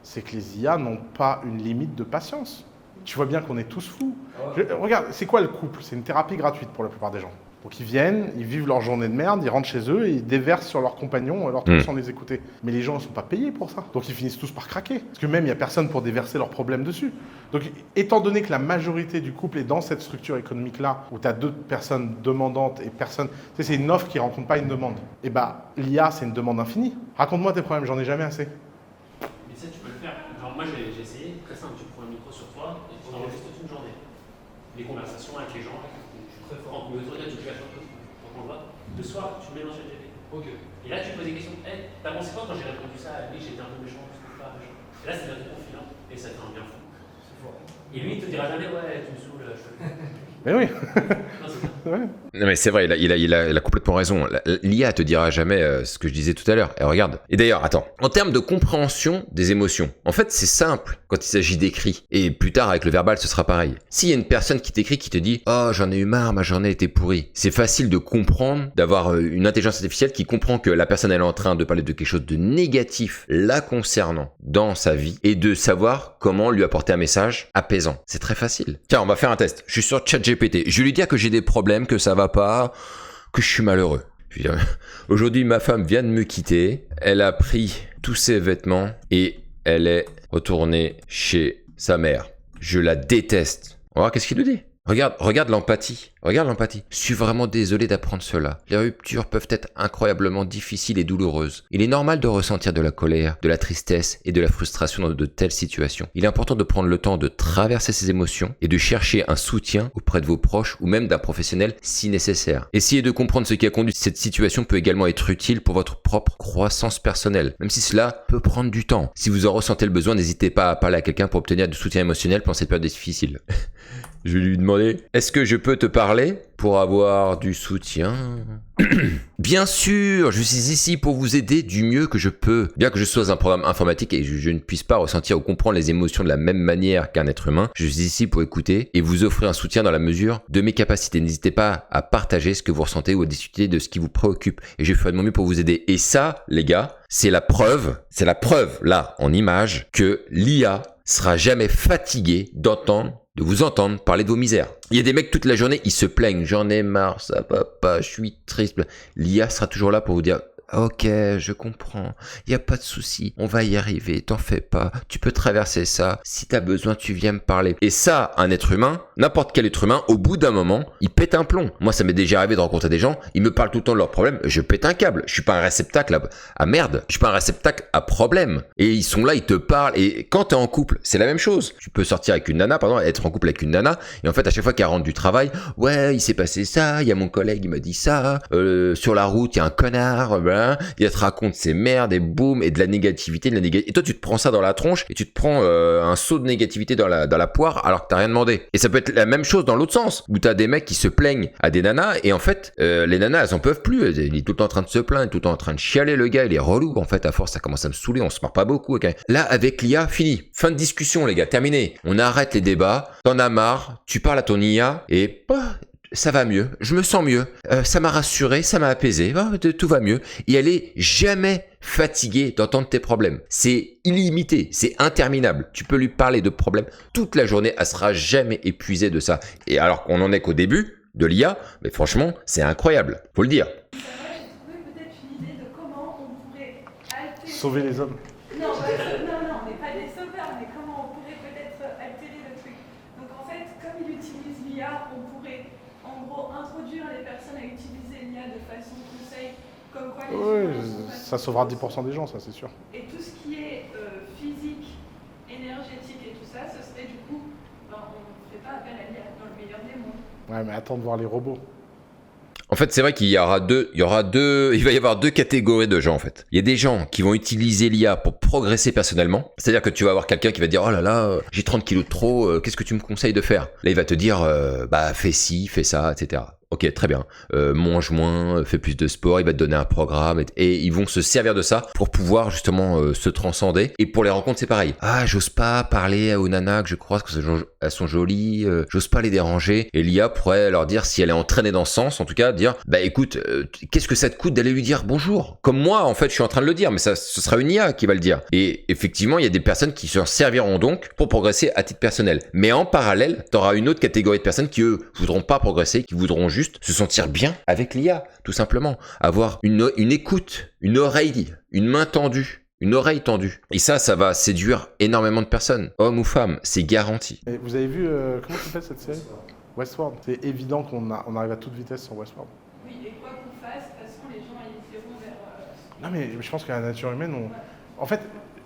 c'est que les IA n'ont pas une limite de patience. Tu vois bien qu'on est tous fous. Ah ouais. Regarde, c'est quoi le couple? C'est une thérapie gratuite pour la plupart des gens. Donc ils viennent, ils vivent leur journée de merde, ils rentrent chez eux et ils déversent sur leurs compagnons leur truc sans les écouter. Mais les gens ne sont pas payés pour ça. Donc ils finissent tous par craquer. Parce que même il n'y a personne pour déverser leurs problèmes dessus. Donc étant donné que la majorité du couple est dans cette structure économique-là, où tu as deux personnes demandantes et personne... Tu sais, c'est une offre qui ne rencontre pas une demande. Et bah l'IA, c'est une demande infinie. Raconte-moi tes problèmes, j'en ai jamais assez. Mais ça, tu peux le faire. Genre, moi, j'ai essayé, très simple, tu prends un micro sur toi et tu enregistres toute une journée. Les conversations avec les gens, très fort. Mais autour de toi, tu te caches un peu. Donc, on voit. Le soir, tu mets dans ChatGPT. Ok. Et là, tu poses des questions. Hey, t'as pensé quoi quand j'ai répondu ça? Oui, j'étais un peu méchant, je sais pas, machin. Et là, c'est notre confiant. Et ça te fait un bien fou. C'est fort. Et lui, il te dira jamais, ouais, tu me saoules, je te... Mais oui. Non, c'est ça. Ouais. Non mais c'est vrai, il a complètement raison. L'IA te dira jamais ce que je disais tout à l'heure. Et regarde. Et d'ailleurs, attends. En termes de compréhension des émotions, en fait, c'est simple quand il s'agit d'écrit. Et plus tard, avec le verbal, ce sera pareil. S'il y a une personne qui t'écrit, qui te dit « Oh, j'en ai eu marre, ma journée était pourrie », c'est facile de comprendre, d'avoir une intelligence artificielle qui comprend que la personne, elle est en train de parler de quelque chose de négatif la concernant dans sa vie et de savoir comment lui apporter un message apaisant. C'est très facile. Tiens, on va faire un test. Je suis sur ChatGPT. Je vais lui dire que j'ai des problèmes, que ça va pas, que je suis malheureux. Je lui dis, aujourd'hui, ma femme vient de me quitter. Elle a pris tous ses vêtements et elle est retournée chez sa mère. Je la déteste. On va voir qu'est-ce qu'il nous dit. Regarde l'empathie. Regarde l'empathie. Je suis vraiment désolé d'apprendre cela. Les ruptures peuvent être incroyablement difficiles et douloureuses. Il est normal de ressentir de la colère, de la tristesse et de la frustration dans de telles situations. Il est important de prendre le temps de traverser ces émotions et de chercher un soutien auprès de vos proches ou même d'un professionnel si nécessaire. Essayer de comprendre ce qui a conduit cette situation peut également être utile pour votre propre croissance personnelle, même si cela peut prendre du temps. Si vous en ressentez le besoin, n'hésitez pas à parler à quelqu'un pour obtenir du soutien émotionnel pendant cette période difficile. Je vais lui demander, est-ce que je peux te parler pour avoir du soutien? Bien sûr, je suis ici pour vous aider du mieux que je peux. Bien que je sois un programme informatique et je ne puisse pas ressentir ou comprendre les émotions de la même manière qu'un être humain, je suis ici pour écouter et vous offrir un soutien dans la mesure de mes capacités. N'hésitez pas à partager ce que vous ressentez ou à discuter de ce qui vous préoccupe et je ferai de mon mieux pour vous aider. Et ça, les gars, c'est la preuve, là, en image, que l'IA sera jamais fatiguée de vous entendre parler de vos misères. Il y a des mecs toute la journée, ils se plaignent. J'en ai marre, ça va pas, je suis triste. L'IA sera toujours là pour vous dire « Ok, je comprends, il n'y a pas de souci, on va y arriver, t'en fais pas, tu peux traverser ça, si t'as besoin, tu viens me parler. » Et ça, un être humain, n'importe quel être humain, au bout d'un moment, il pète un plomb. Moi, ça m'est déjà arrivé de rencontrer des gens, ils me parlent tout le temps de leurs problèmes, je pète un câble. Je suis pas un réceptacle à merde, je suis pas un réceptacle à problème. Et ils sont là, ils te parlent, et quand t'es en couple, c'est la même chose. Tu peux sortir avec une nana, pardon, être en couple avec une nana, et en fait, à chaque fois qu'elle rentre du travail, ouais, il s'est passé ça, il y a mon collègue, il m'a dit ça, sur la route, il y a un connard, il te raconte ses merdes et boum, et de la négativité, et toi tu te prends ça dans la tronche et tu te prends un seau de négativité dans la poire alors que t'as rien demandé. Et ça peut être la même chose dans l'autre sens, où t'as des mecs qui se plaignent à des nanas et en fait les nanas elles en peuvent plus, il est tout le temps en train de se plaindre, tout le temps en train de chialer, le gars il est relou en fait, à force ça commence à me saouler, on se marre pas beaucoup. Okay. Là avec l'IA, fini, fin de discussion les gars, terminé, on arrête les débats, t'en as marre, tu parles à ton IA et ça va mieux, je me sens mieux, ça m'a rassuré, ça m'a apaisé, tout va mieux. Et elle est jamais fatiguée d'entendre tes problèmes. C'est illimité, c'est interminable. Tu peux lui parler de problèmes toute la journée, elle sera jamais épuisée de ça. Et alors qu'on en est qu'au début de l'IA, mais franchement, c'est incroyable, faut le dire. Ça va, j'ai trouvé peut-être une idée de comment on pourrait altérer... Sauver les hommes. Non, non, on n'est pas des sauveurs, mais comment on pourrait peut-être altérer le truc. Donc en fait, comme il utilise l'IA, on pourrait en gros introduire les personnes à utiliser l'IA de façon conseil, comme quoi les Oui, ça sauvera 10% des gens, ça c'est sûr. Et tout ce qui est physique, énergétique et tout ça, ce serait du coup, on ne ferait pas appel à l'IA dans le meilleur des mondes. Ouais, mais attends de voir les robots. En fait, c'est vrai il va y avoir deux catégories de gens, en fait. Il y a des gens qui vont utiliser l'IA pour progresser personnellement. C'est-à-dire que tu vas avoir quelqu'un qui va te dire, oh là là, j'ai 30 kilos de trop, qu'est-ce que tu me conseilles de faire? Là, il va te dire, fais ci, fais ça, etc. Ok, très bien. Mange moins, fais plus de sport, il va te donner un programme et ils vont se servir de ça pour pouvoir justement se transcender. Et pour les rencontres, c'est pareil. Ah, j'ose pas parler aux nanas que je croise parce qu'elles sont jolies, j'ose pas les déranger. Et l'IA pourrait leur dire, si elle est entraînée dans ce sens, en tout cas, dire, écoute, qu'est-ce que ça te coûte d'aller lui dire bonjour? Comme moi, en fait, je suis en train de le dire, mais ce sera une IA qui va le dire. Et effectivement, il y a des personnes qui se serviront donc pour progresser à titre personnel. Mais en parallèle, tu auras une autre catégorie de personnes qui, eux, voudront pas progresser, qui voudront juste se sentir bien avec l'IA, tout simplement. Avoir une écoute, une oreille, une main tendue, une oreille tendue. Et ça va séduire énormément de personnes, hommes ou femmes, c'est garanti. Et vous avez vu, comment s'appelle cette série? Westworld. C'est évident qu'on arrive à toute vitesse sur Westworld. Oui, et quoi qu'on fasse, de toute façon, les gens ils iront vers... Non mais je pense que la nature humaine, en fait,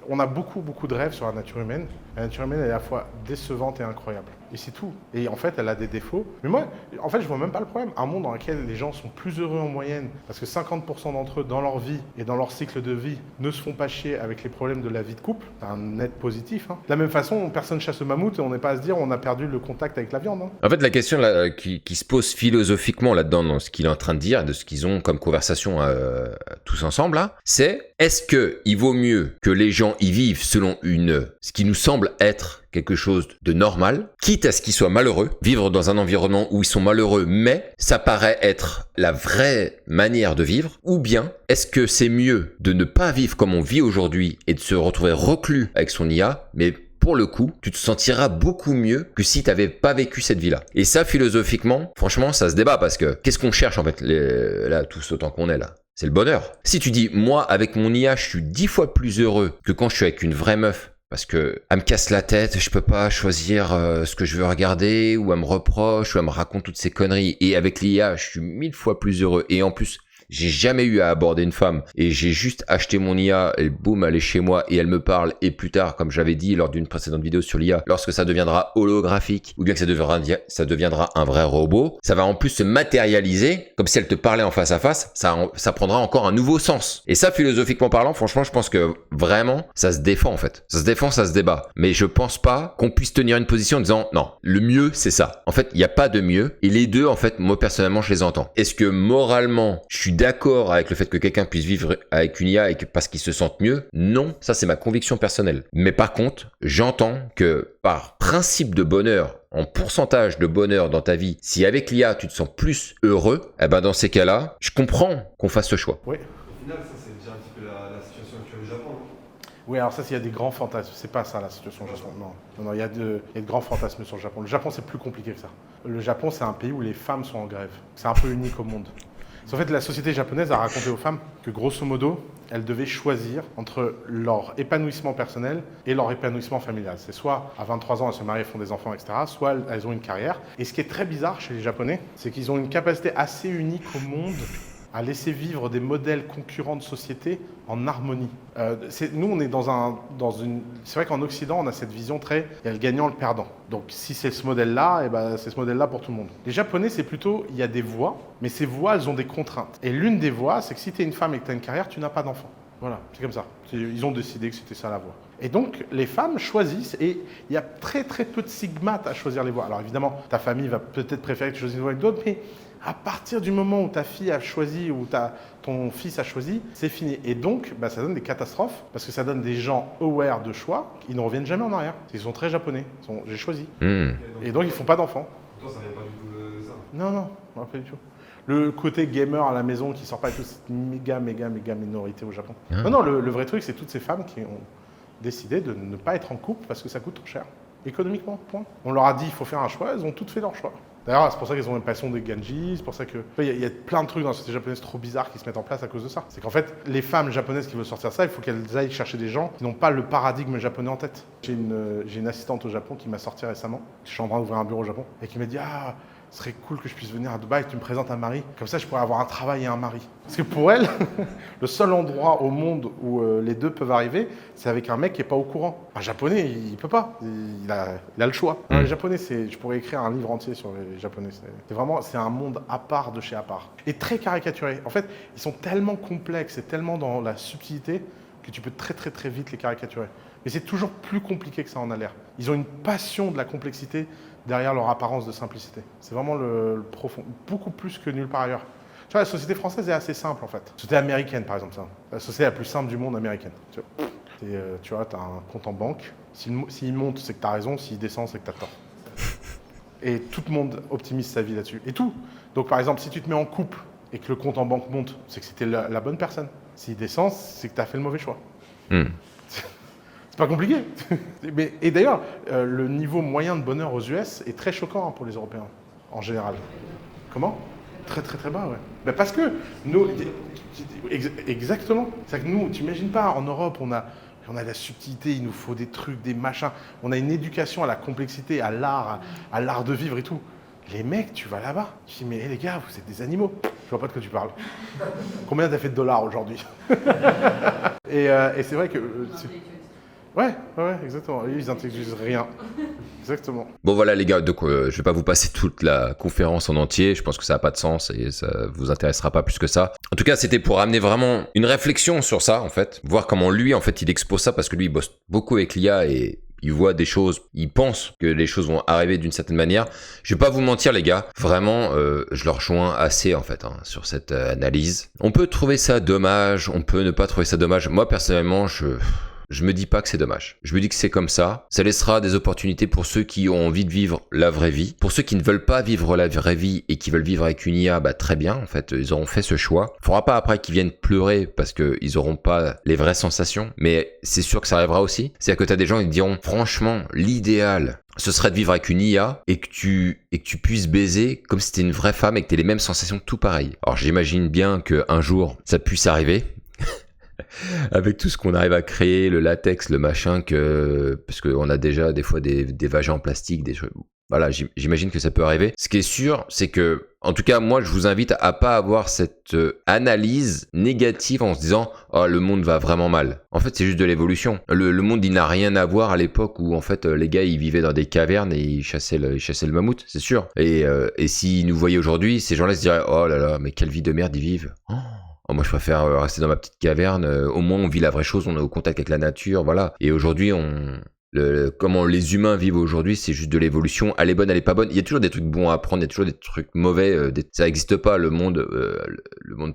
on a beaucoup de rêves sur la nature humaine. La nature humaine est à la fois décevante et incroyable. Et c'est tout. Et en fait, elle a des défauts. Mais moi, en fait, je vois même pas le problème. Un monde dans lequel les gens sont plus heureux en moyenne, parce que 50% d'entre eux, dans leur vie et dans leur cycle de vie, ne se font pas chier avec les problèmes de la vie de couple. C'est un net positif. Hein. De la même façon, personne chasse le mammouth et on n'est pas à se dire on a perdu le contact avec la viande. Hein. En fait, la question là, qui se pose philosophiquement là-dedans, dans ce qu'il est en train de dire, de ce qu'ils ont comme conversation tous ensemble, là, c'est est-ce qu'il vaut mieux que les gens y vivent selon ce qui nous semble être quelque chose de normal, quitte à ce qu'ils soient malheureux, vivre dans un environnement où ils sont malheureux, mais ça paraît être la vraie manière de vivre, ou bien est-ce que c'est mieux de ne pas vivre comme on vit aujourd'hui et de se retrouver reclus avec son IA, mais pour le coup, tu te sentiras beaucoup mieux que si tu n'avais pas vécu cette vie-là. Et ça, philosophiquement, franchement, ça se débat parce que qu'est-ce qu'on cherche en fait, là, tous autant qu'on est là? C'est le bonheur. Si tu dis, moi, avec mon IA, je suis 10 fois plus heureux que quand je suis avec une vraie meuf, parce que elle me casse la tête, je peux pas choisir ce que je veux regarder, ou elle me reproche, ou elle me raconte toutes ces conneries. Et avec l'IA, je suis 1000 fois plus heureux. Et en plus, j'ai jamais eu à aborder une femme et j'ai juste acheté mon IA et boum, elle est chez moi et elle me parle. Et plus tard, comme j'avais dit lors d'une précédente vidéo sur l'IA, lorsque ça deviendra holographique ou bien que ça deviendra un vrai robot, ça va en plus se matérialiser comme si elle te parlait en face à face. Ça prendra encore un nouveau sens. Et ça, philosophiquement parlant, franchement, je pense que vraiment, ça se défend en fait. Ça se défend, ça se débat. Mais je pense pas qu'on puisse tenir une position en disant non, le mieux c'est ça. En fait, il n'y a pas de mieux. Et les deux, en fait, moi personnellement, je les entends. Est-ce que moralement, je suis d'accord avec le fait que quelqu'un puisse vivre avec une IA et parce qu'il se sente mieux? Non, ça c'est ma conviction personnelle. Mais par contre, j'entends que par principe de bonheur, en pourcentage de bonheur dans ta vie, si avec l'IA tu te sens plus heureux, eh ben dans ces cas-là, je comprends qu'on fasse ce choix. Oui. Au final, ça c'est déjà un petit peu la situation actuelle au Japon. Oui, alors ça, il y a des grands fantasmes. C'est pas ça la situation au Japon. Non, il y a de grands fantasmes sur le Japon. Le Japon, c'est plus compliqué que ça. Le Japon, c'est un pays où les femmes sont en grève. C'est un peu unique au monde. En fait, la société japonaise a raconté aux femmes que, grosso modo, elles devaient choisir entre leur épanouissement personnel et leur épanouissement familial. C'est soit à 23 ans, elles se marient, font des enfants, etc., soit elles ont une carrière. Et ce qui est très bizarre chez les Japonais, c'est qu'ils ont une capacité assez unique au monde à laisser vivre des modèles concurrents de société en harmonie. Nous, on est dans une... C'est vrai qu'en Occident, on a cette vision très... Il y a le gagnant, le perdant. Donc, si c'est ce modèle-là, c'est ce modèle-là pour tout le monde. Les Japonais, c'est plutôt... Il y a des voies, mais ces voies, elles ont des contraintes. Et l'une des voies, c'est que si tu es une femme et que tu as une carrière, tu n'as pas d'enfant. Voilà, c'est comme ça. Ils ont décidé que c'était ça la voie. Et donc, les femmes choisissent, et il y a très très peu de stigmates à choisir les voies. Alors évidemment, ta famille va peut-être préférer que tu choisisses une voie avec d'autres, mais à partir du moment où ta fille a choisi, ou ton fils a choisi, c'est fini. Et donc, ça donne des catastrophes, parce que ça donne des gens aware de choix, qui ne reviennent jamais en arrière. Ils sont très japonais, j'ai choisi. Et donc, ils ne font pas d'enfants. Toi, ça vient pas du tout de ça. Non, pas du tout. Le côté gamer à la maison qui sort pas et tout, c'est une méga minorité au Japon. Non, le vrai truc, c'est toutes ces femmes qui ont décidé de ne pas être en couple parce que ça coûte trop cher. Économiquement, point. On leur a dit il faut faire un choix, elles ont toutes fait leur choix. D'ailleurs, c'est pour ça qu'ils ont une passion des Ganji, c'est pour ça que... Il y a plein de trucs dans la société japonaise trop bizarres qui se mettent en place à cause de ça. C'est qu'en fait, les femmes japonaises qui veulent sortir de ça, il faut qu'elles aillent chercher des gens qui n'ont pas le paradigme japonais en tête. J'ai une assistante au Japon qui m'a sorti récemment, je suis en train d'ouvrir un bureau au Japon, et qui m'a dit « Ah, ce serait cool que je puisse venir à Dubaï, tu me présentes un mari, comme ça je pourrais avoir un travail et un mari. » Parce que pour elle, le seul endroit au monde où les deux peuvent arriver, c'est avec un mec qui n'est pas au courant. Un japonais, il peut pas, il a le choix. Les japonais, je pourrais écrire un livre entier sur les japonais. C'est un monde à part de chez à part. Et très caricaturé. En fait, ils sont tellement complexes et tellement dans la subtilité que tu peux très très très vite les caricaturer. Mais c'est toujours plus compliqué que ça en a l'air. Ils ont une passion de la complexité derrière leur apparence de simplicité. C'est vraiment le profond, beaucoup plus que nulle part ailleurs. Tu vois, la société française est assez simple en fait. La société américaine par exemple, ça. La société la plus simple du monde américaine. Tu vois, tu as un compte en banque. S'il monte, c'est que tu as raison. S'il descend, c'est que tu as tort. Et tout le monde optimise sa vie là-dessus. Et tout. Donc par exemple, si tu te mets en couple et que le compte en banque monte, c'est que c'était la bonne personne. S'il descend, c'est que tu as fait le mauvais choix. C'est pas compliqué. Et d'ailleurs, le niveau moyen de bonheur aux US est très choquant pour les Européens, en général. Comment ? Très très très bas, ouais. Parce que nous... Exactement. C'est que nous, tu n'imagines pas, en Europe, on a la subtilité, il nous faut des trucs, des machins. On a une éducation à la complexité, à l'art de vivre et tout. Les mecs, tu vas là-bas, tu dis, mais les gars, vous êtes des animaux. Je vois pas de quoi tu parles. Combien t'as fait de dollars aujourd'hui? Et c'est vrai que... Ouais, exactement. Ils intellectualisent rien. Exactement. Bon voilà les gars, donc je vais pas vous passer toute la conférence en entier, je pense que ça a pas de sens et ça vous intéressera pas plus que ça. En tout cas, c'était pour amener vraiment une réflexion sur ça en fait, voir comment lui en fait il expose ça parce que lui il bosse beaucoup avec l'IA et il voit des choses, il pense que les choses vont arriver d'une certaine manière. Je vais pas vous mentir les gars, vraiment je le rejoins assez en fait sur cette analyse. On peut trouver ça dommage, on peut ne pas trouver ça dommage. Moi personnellement, je me dis pas que c'est dommage. Je me dis que c'est comme ça. Ça laissera des opportunités pour ceux qui ont envie de vivre la vraie vie. Pour ceux qui ne veulent pas vivre la vraie vie et qui veulent vivre avec une IA, bah très bien. En fait, ils auront fait ce choix. Faudra pas après qu'ils viennent pleurer parce qu'ils auront pas les vraies sensations. Mais c'est sûr que ça arrivera aussi. C'est-à-dire que t'as des gens qui diront, franchement, l'idéal, ce serait de vivre avec une IA et que tu puisses baiser comme si t'étais une vraie femme et que t'aies les mêmes sensations tout pareil. Alors j'imagine bien qu'un jour, ça puisse arriver. Avec tout ce qu'on arrive à créer, le latex, le machin, parce qu'on a déjà des fois des vagins en plastique, des choses. Voilà, j'imagine que ça peut arriver. Ce qui est sûr, c'est que, en tout cas, moi, je vous invite à pas avoir cette analyse négative en se disant « Oh, le monde va vraiment mal ». En fait, c'est juste de l'évolution. Le monde, il n'a rien à voir à l'époque où, en fait, les gars, ils vivaient dans des cavernes et ils chassaient le mammouth, c'est sûr. Et s'ils nous voyaient aujourd'hui, ces gens-là se diraient « Oh là là, mais quelle vie de merde ils vivent oh. ». Moi, je préfère rester dans ma petite caverne. Au moins, on vit la vraie chose, on est au contact avec la nature, voilà. Et aujourd'hui, comment les humains vivent aujourd'hui, c'est juste de l'évolution. Elle est bonne, elle est pas bonne. Il y a toujours des trucs bons à apprendre, il y a toujours des trucs mauvais. Ça n'existe pas le monde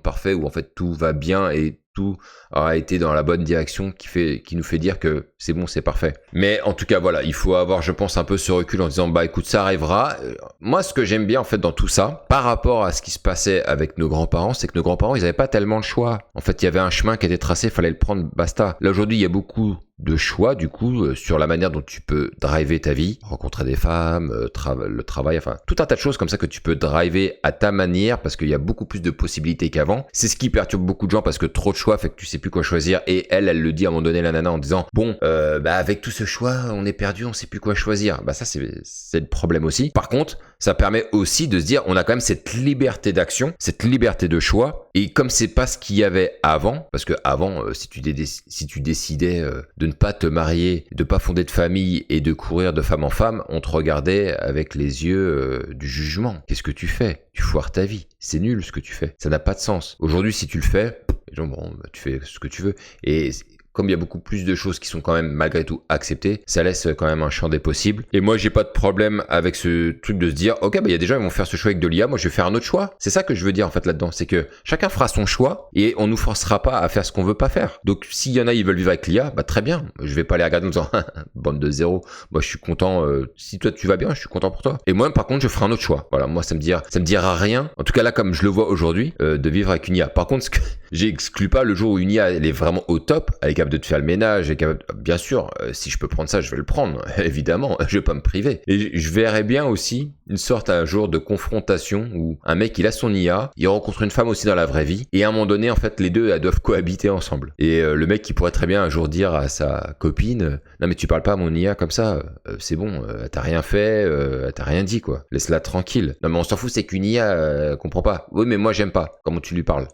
parfait où en fait tout va bien et tout aura été dans la bonne direction qui nous fait dire que c'est bon, c'est parfait. Mais en tout cas, voilà, il faut avoir, je pense, un peu ce recul en disant, bah écoute, ça arrivera. Moi, ce que j'aime bien en fait dans tout ça, par rapport à ce qui se passait avec nos grands-parents, c'est que nos grands-parents, ils n'avaient pas tellement le choix. En fait, il y avait un chemin qui était tracé, il fallait le prendre, basta. Là, aujourd'hui, il y a beaucoup de choix, du coup, sur la manière dont tu peux driver ta vie, rencontrer des femmes, le travail, enfin, tout un tas de choses comme ça que tu peux driver à ta manière parce qu'il y a beaucoup plus de possibilités qu'avant. C'est ce qui perturbe beaucoup de gens parce que trop de choix fait que tu sais plus quoi choisir et elle le dit à un moment donné, la nana, en disant, bon, avec tout ce choix, on est perdu, on sait plus quoi choisir. Bah ça, c'est le problème aussi. Par contre, ça permet aussi de se dire, on a quand même cette liberté d'action, cette liberté de choix et comme c'est pas ce qu'il y avait avant, parce que avant, si tu décidais de ne pas te marier, de pas fonder de famille et de courir de femme en femme, on te regardait avec les yeux du jugement. Qu'est-ce que tu fais? Tu foires ta vie. C'est nul ce que tu fais. Ça n'a pas de sens. Aujourd'hui, si tu le fais, bon, tu fais ce que tu veux. Et comme il y a beaucoup plus de choses qui sont quand même malgré tout acceptées, ça laisse quand même un champ des possibles. Et moi, j'ai pas de problème avec ce truc de se dire, ok, bah il y a des gens qui vont faire ce choix avec de l'IA, moi je vais faire un autre choix. C'est ça que je veux dire en fait là-dedans, c'est que chacun fera son choix et on nous forcera pas à faire ce qu'on veut pas faire. Donc s'il y en a, ils veulent vivre avec l'IA, bah très bien. Je vais pas les regarder en disant, bande de zéro. Moi je suis content. Si toi tu vas bien, je suis content pour toi. Et moi par contre, je ferai un autre choix. Voilà, moi ça me dira rien. En tout cas là, comme je le vois aujourd'hui, de vivre avec une IA. Par contre, ce que j'exclus pas le jour où une IA elle est vraiment au top, elle est capable de te faire le ménage, bien sûr, si je peux prendre ça, je vais le prendre, évidemment, je vais pas me priver. Et je verrais bien aussi une sorte un jour de confrontation où un mec il a son IA, il rencontre une femme aussi dans la vraie vie, et à un moment donné, en fait, les deux elles doivent cohabiter ensemble. Et le mec qui pourrait très bien un jour dire à sa copine, non mais tu parles pas à mon IA comme ça, c'est bon, t'as rien fait, t'as rien dit quoi, laisse-la tranquille. Non mais on s'en fout, c'est qu'une IA comprend pas. Oui mais moi j'aime pas, comment tu lui parles.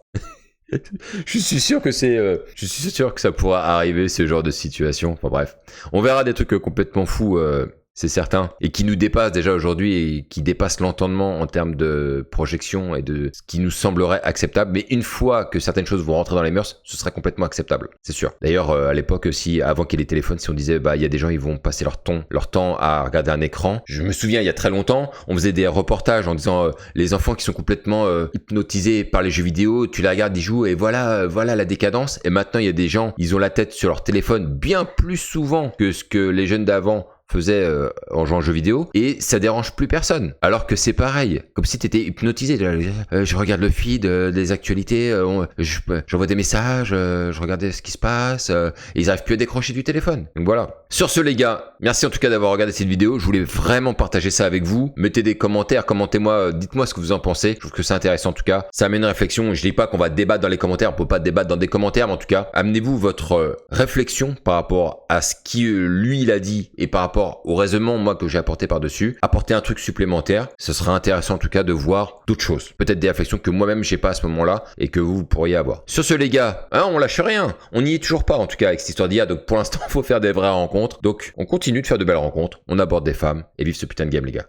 Je suis sûr que ça pourra arriver ce genre de situation. Enfin bref, on verra des trucs complètement fous, c'est certain, et qui nous dépassent déjà aujourd'hui et qui dépassent l'entendement en termes de projection et de ce qui nous semblerait acceptable. Mais une fois que certaines choses vont rentrer dans les mœurs, ce sera complètement acceptable, c'est sûr. D'ailleurs, à l'époque, avant qu'il y ait les téléphones, si on disait, bah, il y a des gens, ils vont passer leur temps à regarder un écran. Je me souviens, il y a très longtemps, on faisait des reportages en disant, les enfants qui sont complètement hypnotisés par les jeux vidéo, tu les regardes, ils jouent et voilà la décadence. Et maintenant, il y a des gens, ils ont la tête sur leur téléphone bien plus souvent que ce que les jeunes d'avant faisait en jouant aux jeux vidéo et ça dérange plus personne alors que c'est pareil comme si t'étais hypnotisé. Je regarde le feed des actualités, j'envoie des messages, je regarde ce qui se passe et ils arrivent plus à décrocher du téléphone. Donc voilà, sur ce les gars, merci en tout cas d'avoir regardé cette vidéo. Je voulais vraiment partager ça avec vous. Mettez des commentaires, commentez-moi, dites-moi ce que vous en pensez. Je trouve que c'est intéressant en tout cas, ça amène une réflexion. Je dis pas qu'on va débattre dans les commentaires, on peut pas débattre dans des commentaires, mais en tout cas amenez-vous votre réflexion par rapport à ce qui lui il a dit et par rapport rapport au raisonnement, moi, que j'ai apporté par-dessus, apporter un truc supplémentaire, ce serait intéressant en tout cas de voir d'autres choses. Peut-être des réflexions que moi-même j'ai pas à ce moment-là et que vous pourriez avoir. Sur ce les gars, hein, on lâche rien. On n'y est toujours pas en tout cas avec cette histoire d'IA, donc pour l'instant il faut faire des vraies rencontres. Donc on continue de faire de belles rencontres, on aborde des femmes et vive ce putain de game les gars.